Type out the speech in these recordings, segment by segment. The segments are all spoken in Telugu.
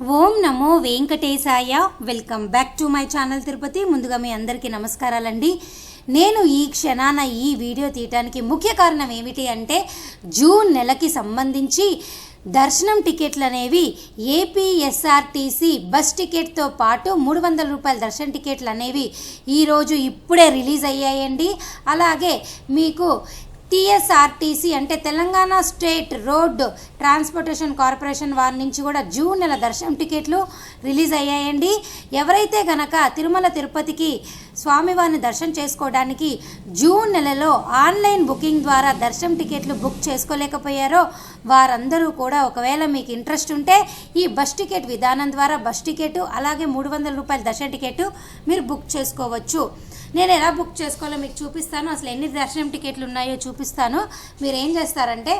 Om Namo Venkatesaya. Welcome back to my channel Tirupati. ముందుగా మీ అందరికీ నమస్కారాలండి. నేను ఈ క్షణాన ఈ వీడియో తీయడానికి ముఖ్య కారణం ఏమిటి అంటే జూన్ నెలకి సంబంధించి దర్శనం టికెట్లు అనేవి ఏపీఎస్ఆర్టీసీ బస్ టికెట్తో పాటు 300 రూపాయల దర్శన టికెట్లు అనేవి ఈరోజు ఇప్పుడే రిలీజ్ అయ్యాయండి. అలాగే మీకు టీఎస్ఆర్టీసీ అంటే Telangana state road transportation corporation వారి నుంచి కూడా జూన్ నెల దర్శనం టికెట్లు రిలీజ్ అయ్యాయండి. ఎవరైతే గనక తిరుమల తిరుపతికి స్వామివారిని దర్శనం చేసుకోవడానికి జూన్ నెలలో ఆన్లైన్ బుకింగ్ ద్వారా దర్శనం టికెట్లు బుక్ చేసుకోలేకపోయారో వారందరూ కూడా ఒకవేళ మీకు ఇంట్రెస్ట్ ఉంటే ఈ బస్ టికెట్ విధానం ద్వారా బస్ టికెట్ అలాగే 300 రూపాయల దర్శన టికెట్ మీరు బుక్ చేసుకోవచ్చు. నేను ఎలా బుక్ చేసుకోవాలో మీకు చూపిస్తాను. అసలు ఎన్ని దర్శనం టికెట్లు ఉన్నాయో చూపిస్తాను. మీరు ఏం చేస్తారంటే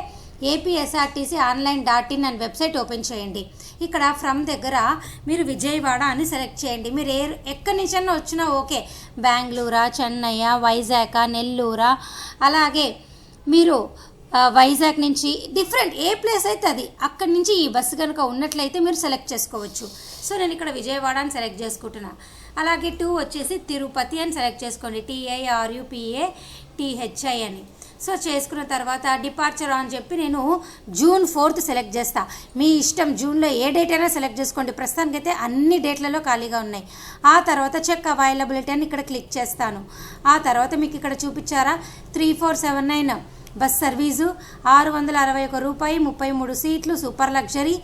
ఏపీఎస్ఆర్టీసీ ఆన్లైన్.in అని వెబ్సైట్ ఓపెన్ చేయండి. ఇక్కడ ఫ్రమ్ దగ్గర మీరు విజయవాడ అని సెలెక్ట్ చేయండి. మీరు ఎక్కడి నుంచైనా వచ్చినా ఓకే, బెంగళూరా, చెన్నయ్య, వైజాగ్, నెల్లూరా, అలాగే మీరు వైజాగ్ నుంచి డిఫరెంట్ ఏ ప్లేస్ అయితే అది అక్కడి నుంచి ఈ బస్సు కనుక ఉన్నట్లయితే మీరు సెలెక్ట్ చేసుకోవచ్చు. సో నేను ఇక్కడ విజయవాడ అని సెలెక్ట్ చేసుకుంటున్నా. అలాగే 2 వచ్చేసి తిరుపతి అని సెలెక్ట్ చేసుకోండి, TIRUPATHI అని. సో చేసుకున్న తర్వాత డిపార్చర్ అని చెప్పి నేను జూన్ 4th సెలెక్ట్ చేస్తా. మీ ఇష్టం, జూన్లో ఏ డేట్ అయినా సెలెక్ట్ చేసుకోండి. ప్రస్తుతానికైతే అన్ని డేట్లలో ఖాళీగా ఉన్నాయి. ఆ తర్వాత చెక్ అవైలబిలిటీ అని ఇక్కడ క్లిక్ చేస్తాను. ఆ తర్వాత మీకు ఇక్కడ చూపించారా 3479 బస్ సర్వీసు, 661 రూపాయి, 33 సీట్లు, సూపర్ లగ్జరీ.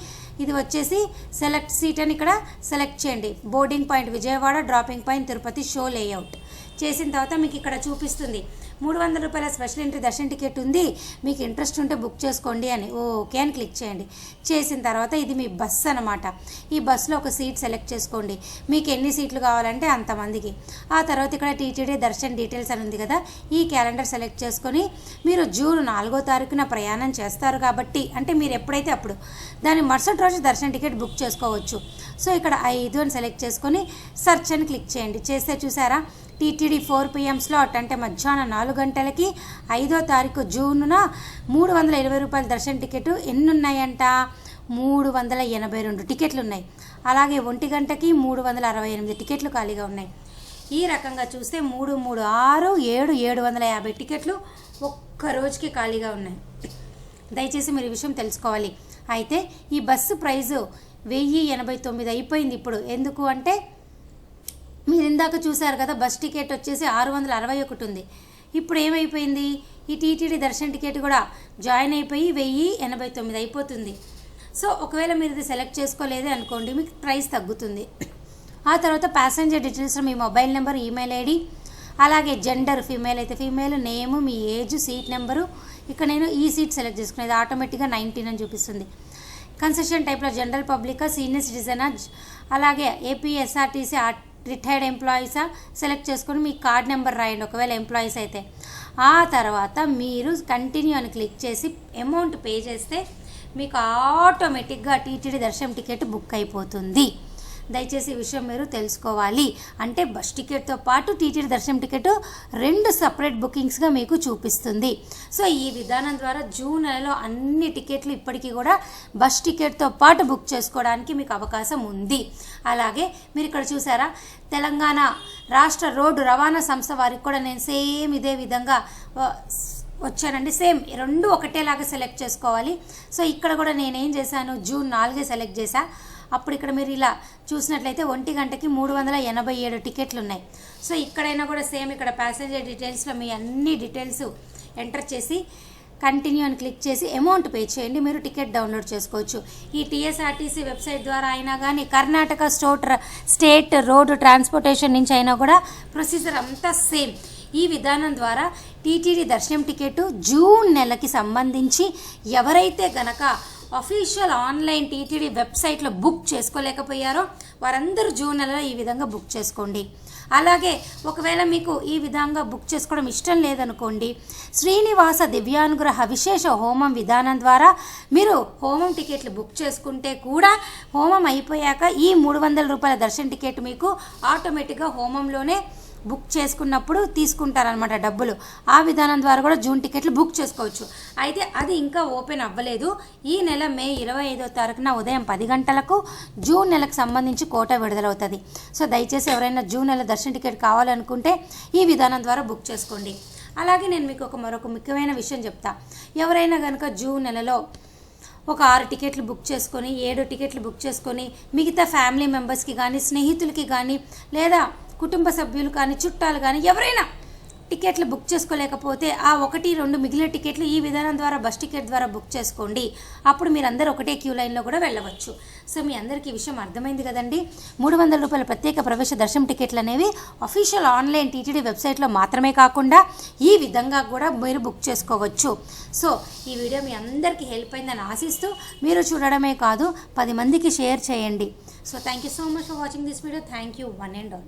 ఇది వచ్చేసి సెలెక్ట్ సీట్ అని ఇక్కడ సెలెక్ట్ చేయండి. Boarding point Vijayawada, dropping point Tirupati, show layout చేసిన తర్వాత మీకు ఇక్కడ చూపిస్తుంది 300 రూపాయల స్పెషల్ ఎంట్రీ దర్శన టికెట్ ఉంది, మీకు ఇంట్రెస్ట్ ఉంటే బుక్ చేసుకోండి అని. ఓకే అని క్లిక్ చేయండి. చేసిన తర్వాత ఇది మీ బస్ అనమాట. ఈ బస్సులో ఒక సీట్ సెలెక్ట్ చేసుకోండి. మీకు ఎన్ని సీట్లు కావాలంటే అంతమందికి. ఆ తర్వాత ఇక్కడ టీటీడీ దర్శన్ డీటెయిల్స్ అని ఉంది కదా, ఈ క్యాలెండర్ సెలెక్ట్ చేసుకొని మీరు జూన్ 4వ తారీఖున ప్రయాణం చేస్తారు కాబట్టి అంటే మీరు ఎప్పుడైతే అప్పుడు దాని మరుసటి రోజు దర్శన టికెట్ బుక్ చేసుకోవచ్చు. సో ఇక్కడ 5 అని సెలెక్ట్ చేసుకొని సెర్చ్ అని క్లిక్ చేయండి. చేస్తే చూసారా టీటీడీ 4 PM స్లాట్ అంటే మధ్యాహ్నం 4 గంటలకి 5వ తారీఖు జూన్న 320 రూపాయల దర్శన టికెట్ ఎన్ని ఉన్నాయంట 382 టికెట్లు ఉన్నాయి. అలాగే 1 గంటకి 368 టికెట్లు ఖాళీగా ఉన్నాయి. ఈ రకంగా చూస్తే 3, 3, 6, 7, 750 టికెట్లు ఒక్క రోజుకి ఖాళీగా ఉన్నాయి. దయచేసి మీరు ఈ విషయం తెలుసుకోవాలి. అయితే ఈ బస్సు ప్రైజు 1089 అయిపోయింది ఇప్పుడు. ఎందుకు అంటే మీరు ఇందాక చూసారు కదా బస్ టికెట్ వచ్చేసి 661 ఉంది. ఇప్పుడు ఏమైపోయింది, ఈ టీటీడీ దర్శన టికెట్ కూడా జాయిన్ అయిపోయి 1089 అయిపోతుంది. సో ఒకవేళ మీరు ఇది సెలెక్ట్ చేసుకోలేదే అనుకోండి, మీకు ప్రైస్ తగ్గుతుంది. ఆ తర్వాత ప్యాసింజర్ డీటెయిల్స్లో మీ మొబైల్ నెంబర్, ఈమెయిల్ ఐడి, అలాగే జెండర్ ఫీమేల్ అయితే ఫీమేల్, నేము, మీ ఏజ్, సీట్ నెంబరు. ఇక్కడ నేను ఈ సీట్ సెలెక్ట్ చేసుకునేది ఆటోమేటిక్గా 19 అని చూపిస్తుంది. కన్సెషన్ టైప్లో జనరల్ పబ్లికా, సీనియర్ సిటిజనా, అలాగే ఏపీఎస్ఆర్టీసీ రిటైర్డ్ ఎంప్లాయీసా సెలెక్ట్ చేసుకొని మీ కార్డ్ నెంబర్ రాయండి ఒకవేళ ఎంప్లాయీస్ అయితే. ఆ తర్వాత మీరు కంటిన్యూ అని క్లిక్ చేసి అమౌంట్ పే చేస్తే మీకు ఆటోమేటిక్గా టీటీడీ దర్శనం టికెట్ బుక్ అయిపోతుంది. దయచేసి ఈ విషయం మీరు తెలుసుకోవాలి. అంటే బస్ టికెట్తో పాటు టీటీడీ దర్శనం టికెట్ 2 సపరేట్ బుకింగ్స్గా మీకు చూపిస్తుంది. సో ఈ విధానం ద్వారా జూన్ నెలలో అన్ని టికెట్లు ఇప్పటికీ కూడా బస్ టికెట్తో పాటు బుక్ చేసుకోవడానికి మీకు అవకాశం ఉంది. అలాగే మీరు ఇక్కడ చూసారా తెలంగాణ రాష్ట్ర రోడ్డు రవాణా సంస్థ వారికి కూడా నేను సేమ్ ఇదే విధంగా వచ్చానండి. సేమ్ 2 ఒకటేలాగా సెలెక్ట్ చేసుకోవాలి. సో ఇక్కడ కూడా నేనేం చేశాను జూన్ 4 సెలెక్ట్ చేశా. అప్పుడు ఇక్కడ మీరు ఇలా చూసినట్లయితే 1 గంటకి 387 టికెట్లు ఉన్నాయి. సో ఇక్కడైనా కూడా సేమ్ ఇక్కడ ప్యాసింజర్ డీటెయిల్స్లో మీ అన్ని డీటెయిల్స్ ఎంటర్ చేసి కంటిన్యూ అని క్లిక్ చేసి అమౌంట్ పే చేయండి. మీరు టికెట్ డౌన్లోడ్ చేసుకోవచ్చు. ఈ టీఎస్ఆర్టీసీ వెబ్సైట్ ద్వారా అయినా కానీ కర్ణాటక స్టేట్ రోడ్ ట్రాన్స్పోర్టేషన్ నుంచి అయినా కూడా ప్రొసీజర్ అంతా సేమ్. ఈ విధానం ద్వారా టీటీడీ దర్శనం టికెట్ జూన్ నెలకి సంబంధించి ఎవరైతే గనక అఫీషియల్ ఆన్లైన్ టీటీడీ వెబ్సైట్లో బుక్ చేసుకోలేకపోయారో వారందరూ జూన్ నెలలో ఈ విధంగా బుక్ చేసుకోండి. అలాగే ఒకవేళ మీకు ఈ విధంగా బుక్ చేసుకోవడం ఇష్టం లేదనుకోండి, శ్రీనివాస దివ్యానుగ్రహ విశేష హోమం విధానం ద్వారా మీరు హోమం టికెట్లు బుక్ చేసుకుంటే కూడా హోమం అయిపోయాక ఈ 300 రూపాయల దర్శన టికెట్ మీకు ఆటోమేటిక్గా హోమంలోనే బుక్ చేసుకున్నప్పుడు తీసుకుంటారనమాట డబ్బులు. ఆ విధానం ద్వారా కూడా జూన్ టికెట్లు బుక్ చేసుకోవచ్చు. అయితే అది ఇంకా ఓపెన్ అవ్వలేదు. ఈ నెల మే 25వ తారీఖున ఉదయం 10 గంటలకు జూన్ నెలకు సంబంధించి కోటా విడుదలవుతుంది. సో దయచేసి ఎవరైనా జూన్ నెల దర్శన టికెట్ కావాలనుకుంటే ఈ విధానం ద్వారా బుక్ చేసుకోండి. అలాగే నేను మీకు మరొక ముఖ్యమైన విషయం చెప్తా. ఎవరైనా కనుక జూన్ నెలలో ఒక 6 టికెట్లు బుక్ చేసుకొని 7 టికెట్లు బుక్ చేసుకొని మిగతా ఫ్యామిలీ మెంబర్స్కి కానీ స్నేహితులకి కానీ లేదా కుటుంబ సభ్యులు కానీ చుట్టాలు కానీ ఎవరైనా టికెట్లు బుక్ చేసుకోలేకపోతే ఆ 1-2 మిగిలిన టికెట్లు ఈ విధానం ద్వారా బస్ టికెట్ ద్వారా బుక్ చేసుకోండి. అప్పుడు మీరందరూ ఒకటే క్యూ లైన్లో కూడా వెళ్ళవచ్చు. సో మీ అందరికీ ఈ విషయం అర్థమైంది కదండి. 300 రూపాయల ప్రత్యేక ప్రవేశ దర్శనం టికెట్లు అనేవి అఫీషియల్ ఆన్లైన్ టీటీడీ వెబ్సైట్లో మాత్రమే కాకుండా ఈ విధంగా కూడా మీరు బుక్ చేసుకోవచ్చు. సో ఈ వీడియో మీ అందరికీ హెల్ప్ అయిందని ఆశిస్తూ మీరు చూడడమే కాదు 10 మందికి షేర్ చేయండి. So thank you so much for watching this video. Thank you one and all.